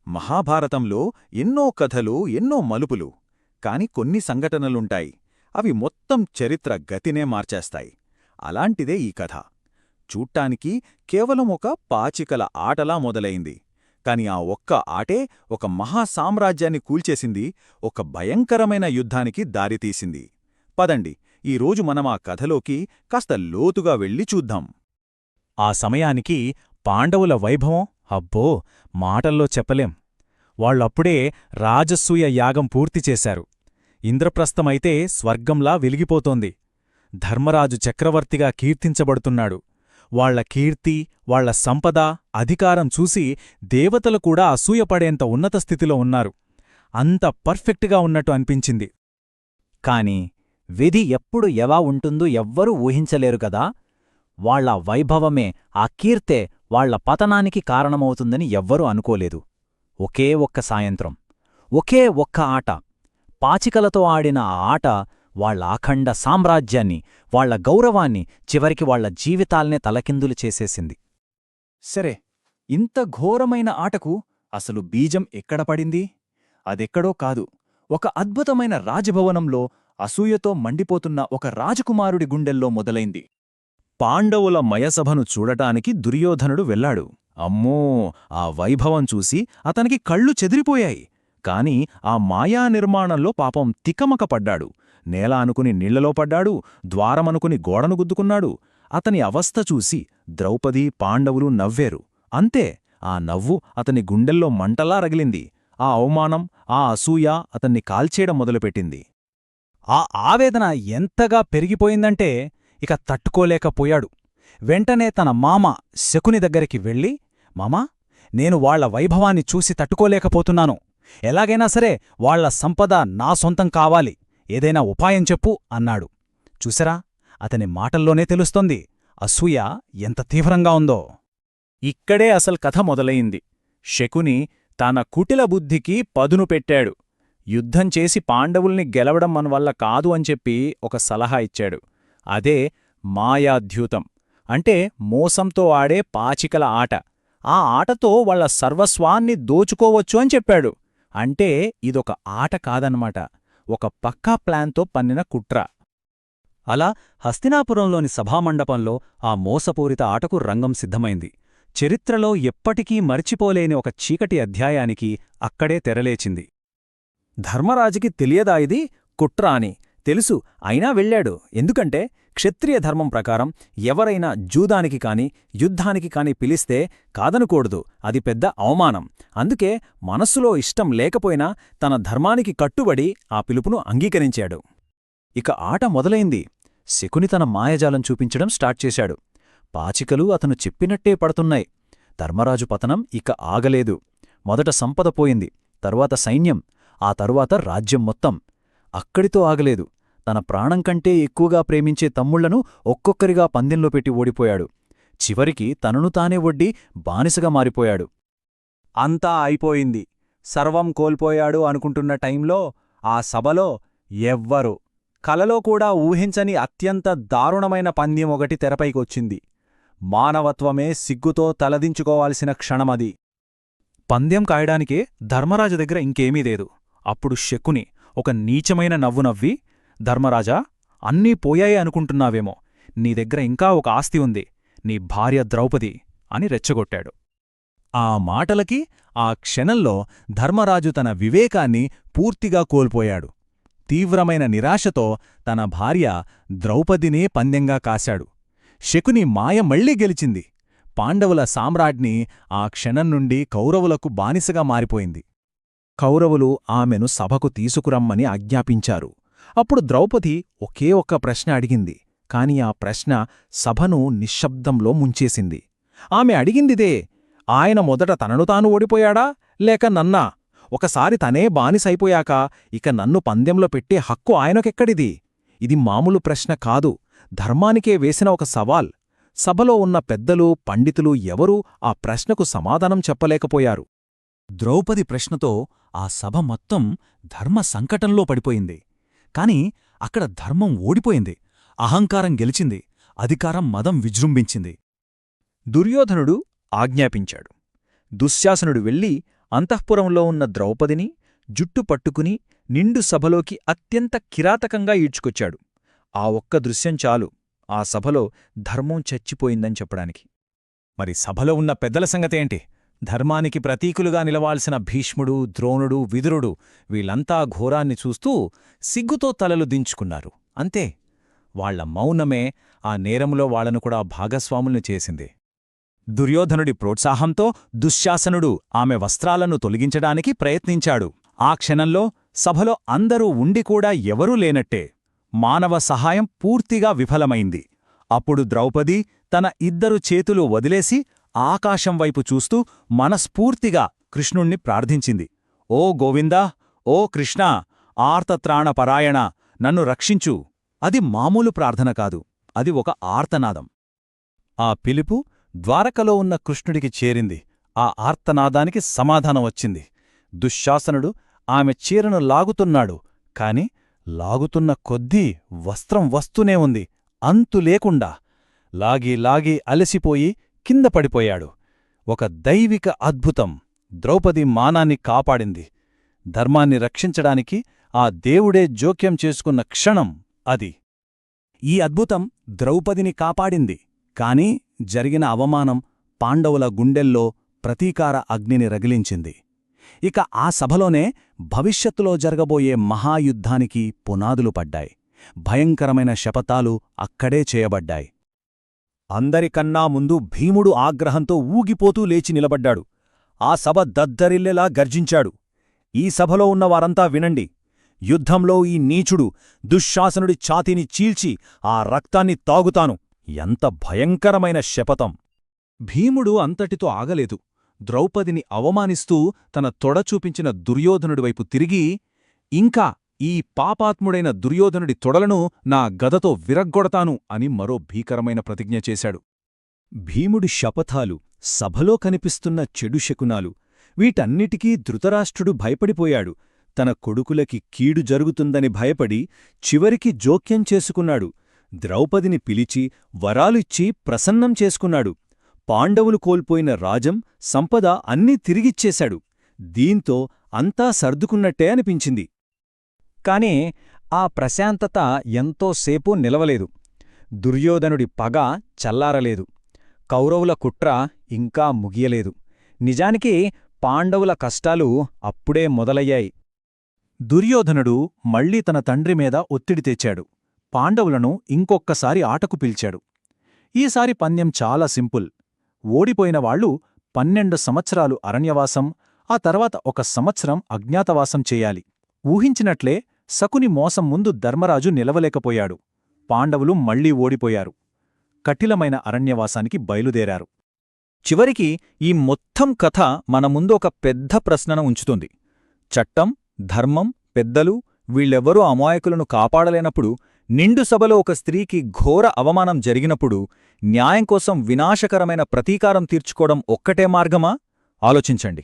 మహాభారతంలో ఎన్నో కథలు ఎన్నో మలుపులు, కాని కొన్ని సంఘటనలుంటాయి. అవి మొత్తం చరిత్ర గతినే మార్చేస్తాయి. అలాంటిదే ఈ కథ. చూట్టానికి కేవలం ఒక పాచికల ఆటలా మొదలైంది. కాని ఆ ఒక్క ఆటే ఒక మహాసామ్రాజ్యాన్ని కూల్చేసింది, ఒక భయంకరమైన యుద్ధానికి దారితీసింది. పదండి, ఈరోజు మనం ఆ కథలోకి కాస్త లోతుగా వెళ్ళి చూద్దాం. ఆ సమయానికి పాండవుల వైభవం అబ్బో మాటల్లో చెప్పలేం. వాళ్లప్పుడే రాజసూయ యాగం పూర్తిచేశారు. ఇంద్రప్రస్థమైతే స్వర్గంలా వెలిగిపోతోంది. ధర్మరాజు చక్రవర్తిగా కీర్తించబడుతున్నాడు. వాళ్ల కీర్తి, వాళ్ల సంపద, అధికారం చూసి దేవతలు కూడా అసూయపడేంత ఉన్నత స్థితిలో ఉన్నారు. అంత పర్ఫెక్ట్గా ఉన్నట్టు అనిపించింది. కాని విధి ఎప్పుడు ఎలా ఉంటుందో ఎవ్వరూ ఊహించలేరు కదా. వాళ్ల వైభవమే, ఆ కీర్తే వాళ్ల పతనానికి కారణమవుతుందని ఎవ్వరూ అనుకోలేదు. ఒకే ఒక్క సాయంత్రం, ఒకే ఒక్క ఆట, పాచికలతో ఆడిన ఆ ఆట వాళ్ల అఖండ సామ్రాజ్యాన్ని, వాళ్ల గౌరవాన్ని, చివరికి వాళ్ల జీవితాల్నే తలకిందులు చేసేసింది. సరే, ఇంత ఘోరమైన ఆటకు అసలు బీజం ఎక్కడ పడింది? అదెక్కడో కాదు, ఒక అద్భుతమైన రాజభవనంలో అసూయతో మండిపోతున్న ఒక రాజకుమారుడి గుండెల్లో మొదలైంది. పాండవుల మయసభను చూడటానికి దుర్యోధనుడు వెళ్లాడు. అమ్మో, ఆ వైభవం చూసి అతనికి కళ్ళు చెదిరిపోయాయి. కాని ఆ మాయా నిర్మాణంలో పాపం తికమక పడ్డాడు. నేల అనుకుని నీళ్లలో పడ్డాడు, ద్వారమనుకుని గోడను గుద్దుకున్నాడు. అతని అవస్థ చూసి ద్రౌపది, పాండవులు నవ్వేరు. అంతే, ఆ నవ్వు అతని గుండెల్లో మంటలా రగిలింది. ఆ అవమానం, ఆ అసూయ అతన్ని కాల్చేయడం మొదలుపెట్టింది. ఆ ఆవేదన ఎంతగా పెరిగిపోయిందంటే ఇక తట్టుకోలేకపోయాడు. వెంటనే తన మామ శకుని దగ్గరికి వెళ్ళి, మామా, నేను వాళ్ల వైభవాన్ని చూసి తట్టుకోలేకపోతున్నాను. ఎలాగైనా సరే వాళ్ల సంపద నా సొంతం కావాలి. ఏదైనా ఉపాయం చెప్పు అన్నాడు. చూసరా, అతని మాటల్లోనే తెలుస్తోంది అసూయ ఎంత తీవ్రంగా ఉందో. ఇక్కడే అసలు కథ మొదలయింది. శకుని తన కుటిల బుద్ధికి పదును పెట్టాడు. యుద్ధం చేసి పాండవుల్ని గెలవడం మన వల్ల కాదు అని చెప్పి ఒక సలహా ఇచ్చాడు. అదే మాయాద్యూతం, అంటే మోసంతో ఆడే పాచికల ఆట. ఆ ఆటతో వాళ్ల సర్వస్వాన్ని దోచుకోవచ్చు అని చెప్పాడు. అంటే ఇదొక ఆట కాదన్నమాట, ఒక పక్కా ప్లాన్తో పన్నిన కుట్ర. అలా హస్తినాపురంలోని సభామండపంలో ఆ మోసపూరిత ఆటకు రంగం సిద్ధమైంది. చరిత్రలో ఎప్పటికీ మర్చిపోలేని ఒక చీకటి అధ్యాయానికి అక్కడే తెరలేచింది. ధర్మరాజుకి తెలియదా ఇది కుట్ర అని? తెలుసు, అయినా వెళ్ళాడు. ఎందుకంటే క్షత్రియ ధర్మం ప్రకారం ఎవరైనా జూదానికి కాని యుద్ధానికి కాని పిలిస్తే కాదనకూడదు, అది పెద్ద అవమానం. అందుకే మనస్సులో ఇష్టం లేకపోయినా తన ధర్మానికి కట్టుబడి ఆ పిలుపును అంగీకరించాడు. ఇక ఆట మొదలైంది. శకుని తన మాయజాలం చూపించడం స్టార్ట్ చేశాడు. పాచికలు అతను చెప్పినట్టే పడుతున్నాయి. ధర్మరాజు పతనం ఇక ఆగలేదు. మొదట సంపద పోయింది, తరువాత సైన్యం, ఆ తరువాత రాజ్యం మొత్తం. అక్కడితో ఆగలేదు. తన ప్రాణం కంటే ఎక్కువగా ప్రేమించే తమ్ముళ్లను ఒక్కొక్కరిగా పందెంలో పెట్టి ఓడిపోయాడు. చివరికి తనను తానే ఒడ్డి బానిసగా మారిపోయాడు. అంతా అయిపోయింది, సర్వం కోల్పోయాడు అనుకుంటున్న టైంలో ఆ సభలో ఎవ్వరు కలలో కూడా ఊహించని అత్యంత దారుణమైన పందెం ఒకటి తెరపైకొచ్చింది. మానవత్వమే సిగ్గుతో తలదించుకోవాల్సిన క్షణమది. పందెం కాయడానికే ధర్మరాజు దగ్గర ఇంకేమీ లేదు. అప్పుడు శకుని ఒక నీచమైన నవ్వు నవ్వి, ధర్మరాజా, అన్నీ పోయాయి అనుకుంటున్నావేమో, నీ దగ్గర ఇంకా ఒక ఆస్తి ఉంది, నీ భార్య ద్రౌపది అని రెచ్చగొట్టాడు. ఆ మాటలకి ఆ క్షణంలో ధర్మరాజు తన వివేకాన్ని పూర్తిగా కోల్పోయాడు. తీవ్రమైన నిరాశతో తన భార్య ద్రౌపదినే పందెంగా కాశాడు. శకుని మాయ మళ్లీ గెలిచింది. పాండవుల సామ్రాజ్ఞి ఆ క్షణం నుండి కౌరవులకు బానిసగా మారిపోయింది. కౌరవులు ఆమెను సభకు తీసుకురమ్మని ఆజ్ఞాపించారు. అప్పుడు ద్రౌపది ఒకే ఒక్క ప్రశ్న అడిగింది. కాని ఆ ప్రశ్న సభను నిశ్శబ్దంలో ముంచేసింది. ఆమె అడిగిందిదే, ఆయన మొదట తనను తాను ఓడిపోయాడా, లేక నన్నా? ఒకసారి తనే బానిసైపోయాక ఇక నన్ను పందెంలో పెట్టే హక్కు ఆయనకెక్కడిది? ఇది మామూలు ప్రశ్న కాదు, ధర్మానికే వేసిన ఒక సవాల్. సభలో ఉన్న పెద్దలు, పండితులు ఎవరూ ఆ ప్రశ్నకు సమాధానం చెప్పలేకపోయారు. ద్రౌపది ప్రశ్నతో ఆ సభ మొత్తం ధర్మ సంకటంలో పడిపోయింది. కాని అక్కడ ధర్మం ఓడిపోయింది, అహంకారం గెలిచింది, అధికారం మదం విజృంభించింది. దుర్యోధనుడు ఆజ్ఞాపించాడు. దుశ్శాసనుడు వెళ్ళి అంతఃపురంలో ఉన్న ద్రౌపదిని జుట్టు పట్టుకుని నిండు సభలోకి అత్యంత కిరాతకంగా ఈడ్చుకొచ్చాడు. ఆ ఒక్క దృశ్యం చాలు ఆ సభలో ధర్మం చచ్చిపోయిందని చెప్పడానికి. మరి సభలో ఉన్న పెద్దల సంగతేంటి? ధర్మానికి ప్రతీకులుగా నిలవాల్సిన భీష్ముడు, ద్రోణుడు, విదురుడు వీళ్ళంతా ఘోరాన్ని చూస్తూ సిగ్గుతో తలలు దించుకున్నారు. అంతే. వాళ్ల మౌనమే ఆ నేరంలో వాళ్లను కూడా భాగస్వాముల్ని చేసింది. దుర్యోధనుడి ప్రోత్సాహంతో దుశ్శాసనుడు ఆమె వస్త్రాలను తొలగించడానికి ప్రయత్నించాడు. ఆ క్షణంలో సభలో అందరూ ఉండి కూడా ఎవరూ లేనట్టే. మానవ సహాయం పూర్తిగా విఫలమైంది. అప్పుడు ద్రౌపది తన ఇద్దరు చేతులు వదిలేసి ఆకాశం వైపు చూస్తూ మనస్ఫూర్తిగా కృష్ణుణ్ణి ప్రార్థించింది. ఓ గోవిందా, ఓ కృష్ణా, ఆర్తత్రాణపరాయణ, నన్ను రక్షించు. అది మామూలు ప్రార్థన కాదు, అది ఒక ఆర్తనాదం. ఆ పిలుపు ద్వారకలో ఉన్న కృష్ణుడికి చేరింది. ఆ ఆర్తనాదానికి సమాధానం వచ్చింది. దుశ్శాసనుడు ఆమె చీరను లాగుతున్నాడు. కాని లాగుతున్న కొద్దీ వస్త్రం వస్తూనే ఉంది, అంతులేకుండా. లాగి లాగి అలసిపోయి కింద పడిపోయాడు. ఒక దైవిక అద్భుతం ద్రౌపది మానాన్ని కాపాడింది. ధర్మాన్ని రక్షించడానికి ఆ దేవుడే జోక్యం చేసుకున్న క్షణం అది. ఈ అద్భుతం ద్రౌపదిని కాపాడింది. కాని జరిగిన అవమానం పాండవుల గుండెల్లో ప్రతీకార అగ్నిని రగిలించింది. ఇక ఆ సభలోనే భవిష్యత్తులో జరగబోయే మహాయుద్ధానికి పునాదులు పడ్డాయి. భయంకరమైన శపథాలు అక్కడే చేయబడ్డాయి. అందరికన్నా ముందు భీముడు ఆగ్రహంతో ఊగిపోతూ లేచి నిలబడ్డాడు. ఆ సభ దద్దరిల్లెలా గర్జించాడు. ఈ సభలో ఉన్నవారంతా వినండి. యుద్ధంలో ఈ నీచుడు దుశ్శాసనుడి ఛాతీని చీల్చి ఆ రక్తాన్ని తాగుతాను. ఎంత భయంకరమైన శపథం! భీముడు అంతటితో ఆగలేదు. ద్రౌపదిని అవమానిస్తూ తన తొడ చూపించిన దుర్యోధనుడివైపు తిరిగి, ఇంకా ఈ పాపాత్ముడైన దుర్యోధనుడి తొడలను నా గదతో విరగ్గొడతాను అని మరో భీకరమైన ప్రతిజ్ఞ చేశాడు. భీముడి శపథాలు, సభలో కనిపిస్తున్న చెడు శకునాలు, వీటన్నిటికీ ధృతరాష్ట్రుడు భయపడిపోయాడు. తన కొడుకులకి కీడు జరుగుతుందని భయపడి చివరికి జోక్యం చేసుకున్నాడు. ద్రౌపదిని పిలిచి వరాలిచ్చి ప్రసన్నం చేసుకున్నాడు. పాండవులు కోల్పోయిన రాజం, సంపద అన్నీ తిరిగిచ్చేశాడు. దీంతో అంతా సర్దుకున్నట్టే అనిపించింది. కాని ఆ ప్రశాంతత ఎంతోసేపు నిలవలేదు. దుర్యోధనుడి పగ చల్లారలేదు. కౌరవుల కుట్ర ఇంకా ముగియలేదు. నిజానికి పాండవుల కష్టాలు అప్పుడే మొదలయ్యాయి. దుర్యోధనుడు మళ్లీ తన తండ్రి మీద ఒత్తిడి తెచ్చాడు. పాండవులను ఇంకొక్కసారి ఆటకు పిలిచాడు. ఈసారి పన్యం చాలా సింపుల్. ఓడిపోయిన వాళ్లు 12 సంవత్సరాలు అరణ్యవాసం, ఆ తర్వాత 1 సంవత్సరం అజ్ఞాతవాసం చెయ్యాలి. ఊహించినట్లే శకుని మోసం ముందు ధర్మరాజు నిలవలేకపోయాడు. పాండవులు మళ్లీ ఓడిపోయారు. కఠినమైన అరణ్యవాసానికి బయలుదేరారు. చివరికి ఈ మొత్తం కథ మన ముందు ఒక పెద్ద ప్రశ్నను ఉంచుతుంది. చట్టం, ధర్మం, పెద్దలు వీళ్ళెవ్వరూ అమాయకులను కాపాడలేనప్పుడు, నిండు సభలో ఒక స్త్రీకి ఘోర అవమానం జరిగినప్పుడు న్యాయం కోసం వినాశకరమైన ప్రతీకారం తీర్చుకోవడం ఒక్కటే మార్గమా? ఆలోచించండి.